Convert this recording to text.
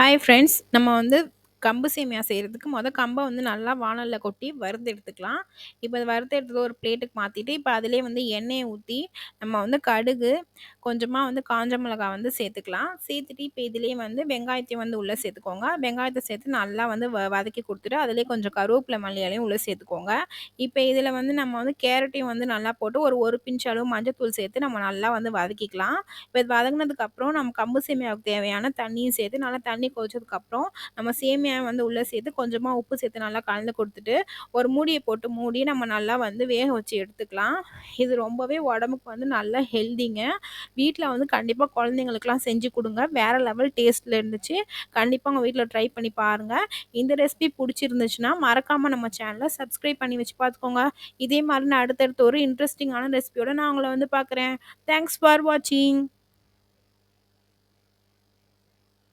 Hi friends. நம்ம வந்து கம்பு சேமியா செய்றதுக்கு கம்ப வந்து நல்லா வாணல்ல கொட்டி வறுத்து எடுத்துக்கலாம். இப்ப அத வறுத்து எடுத்தத ஒரு பிளேட்டுக்கு மாத்திட்டு, இப்ப அதிலேயே வந்து எண்ணெய ஊத்தி, நம்ம வந்து கடுகு, கொஞ்சமா வந்து காஞ்ச மிளகா வந்து சேர்த்துக்கலாம். சேர்த்துட்டு இப்ப இதிலேயே வந்து வெங்காயத்தையும் வந்து உள்ள சேர்த்துக்கோங்க. வெங்காயத்த சேர்த்து நல்லா வந்து வதக்கி குடுத்துட்டு, அதிலேயே கொஞ்சம் கருவேப்பில, மல்லி இலையும் உள்ள சேர்த்துக்கோங்க. இப்ப இதில வந்து நம்ம வந்து கேரட்டையும் வந்து நல்லா போட்டு ஒரு பிஞ்ச் அளவு மஞ்சத்தூள் சேர்த்து நம்ம நல்லா வந்து வதக்கிக்கலாம். இப்ப இது வதங்குனதுக்கப்புறம் நம்ம கம்பு சேமியாவுக்கு தேவையான தண்ணியும் சேர்த்து நல்லா தண்ணி கொதிச்சதுக்கப்புறம், நம்ம சேமியா வந்து உள்ள சேர்த்து கொஞ்சமா உப்பு சேர்த்து நல்லா கலந்து குடுத்துட்டு, ஒரு மூடிய போட்டு மூடி நம்ம நல்லா வந்து வேக வச்சு எடுத்துக்கலாம். இது ரொம்பவே உடம்புக்கு வந்து நல்ல ஹெல்திங்க. வீட்ல வந்து கண்டிப்பா குழந்தைங்களுக்குலாம் செஞ்சு குடுங்க. வேற லெவல் டேஸ்ட்ல இருந்துச்சு. கண்டிப்பா உங்க வீட்ல ட்ரை பண்ணி பாருங்க. இந்த ரெசிபி புடிச்சிருந்துச்சுன்னா, மறக்காம நம்ம சேனல சப்ஸ்கிரைப் பண்ணி வச்சு பார்த்துக்கோங்க. இதே மாரி நான் அடுத்தடுத்து ஒரு இன்ட்ரஸ்டிங்கான ரெசிபியோட நான் உங்கள வந்து பார்க்குறேன். தேங்க்ஸ் ஃபார் வாட்சிங்.